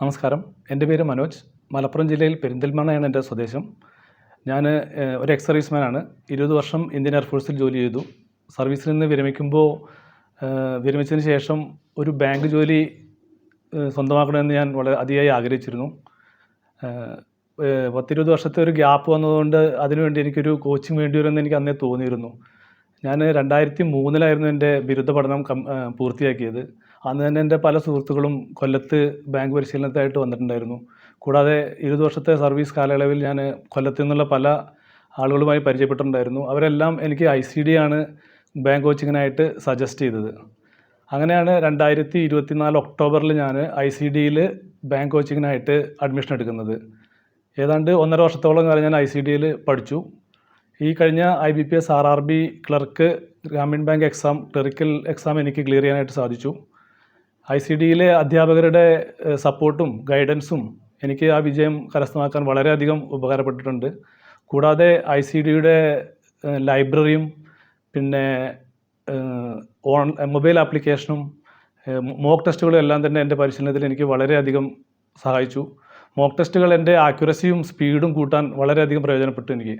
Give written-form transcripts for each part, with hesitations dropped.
നമസ്കാരം. എൻ്റെ പേര് മനോജ്. മലപ്പുറം ജില്ലയിൽ പെരിന്തൽമണ്ണയാണ് എൻ്റെ സ്വദേശം. ഞാൻ ഒരു എക്സ് സർവീസ്മാനാണ്. 20 വർഷം ഇന്ത്യൻ എയർഫോഴ്സിൽ ജോലി ചെയ്തു. സർവീസിൽ നിന്ന് വിരമിച്ചതിന് ശേഷം ഒരു ബാങ്ക് ജോലി സ്വന്തമാക്കണമെന്ന് ഞാൻ വളരെ അതിയായി ആഗ്രഹിച്ചിരുന്നു. 10-20 വർഷത്തെ ഒരു ഗ്യാപ്പ് വന്നതുകൊണ്ട് അതിനുവേണ്ടി എനിക്കൊരു കോച്ചിങ് വേണ്ടി വരുമെന്ന് എനിക്ക് അന്നേ തോന്നിയിരുന്നു. ഞാൻ 2003 എൻ്റെ ബിരുദ പഠനം പൂർത്തിയാക്കിയത്. അന്ന് തന്നെ എൻ്റെ പല സുഹൃത്തുക്കളും കൊല്ലത്ത് ബാങ്ക് പരിശീലനത്തിനായിട്ട് വന്നിട്ടുണ്ടായിരുന്നു. കൂടാതെ 20 വർഷത്തെ സർവീസ് കാലയളവിൽ ഞാൻ കൊല്ലത്ത് നിന്നുള്ള പല ആളുകളുമായി പരിചയപ്പെട്ടിട്ടുണ്ടായിരുന്നു. അവരെല്ലാം എനിക്ക് ICD ആണ് ബാങ്ക് കോച്ചിങ്ങിനായിട്ട് സജസ്റ്റ് ചെയ്തത്. അങ്ങനെയാണ് 2024 ഒക്ടോബറിൽ ഞാൻ ICDയിൽ ബാങ്ക് കോച്ചിങ്ങിനായിട്ട് അഡ്മിഷൻ എടുക്കുന്നത്. ഏതാണ്ട് 1.5 വർഷത്തോളം കാലം ഞാൻ ICDയിൽ പഠിച്ചു. ഈ കഴിഞ്ഞ IBPS RRB clerk Grameen bank exam clerical exam എനിക്ക് ക്ലിയർ ചെയ്യാനായിട്ട് സാധിച്ചു. ICDയിലെ അധ്യാപകരുടെ സപ്പോർട്ടും ഗൈഡൻസും എനിക്ക് ആ വിജയം കരസ്ഥമാക്കാൻ വളരെയധികം ഉപകാരപ്പെട്ടിട്ടുണ്ട്. കൂടാതെ ICDയുടെ ലൈബ്രറിയും പിന്നെ മൊബൈൽ ആപ്ലിക്കേഷനും മോക്ക് ടെസ്റ്റുകളും എല്ലാം തന്നെ എൻ്റെ പരിശീലനത്തിൽ എനിക്ക് വളരെയധികം സഹായിച്ചു. മോക്ക് ടെസ്റ്റുകൾ എൻ്റെ ആക്യുറസിയും സ്പീഡും കൂട്ടാൻ വളരെയധികം പ്രയോജനപ്പെട്ടു എനിക്ക്.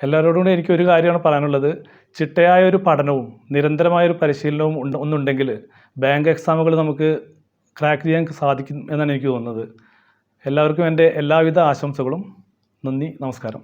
എല്ലാവരോടും കൂടി എനിക്കൊരു കാര്യമാണ് പറയാനുള്ളത്. ചിട്ടയായ ഒരു പഠനവും നിരന്തരമായൊരു പരിശീലനവും ഒന്നുണ്ടെങ്കിൽ ബാങ്ക് എക്സാമുകൾ നമുക്ക് ക്രാക്ക് ചെയ്യാൻ സാധിക്കും എന്നാണ് എനിക്ക് തോന്നുന്നത്. എല്ലാവർക്കും എൻ്റെ എല്ലാവിധ ആശംസകളും. നന്ദി, നമസ്കാരം.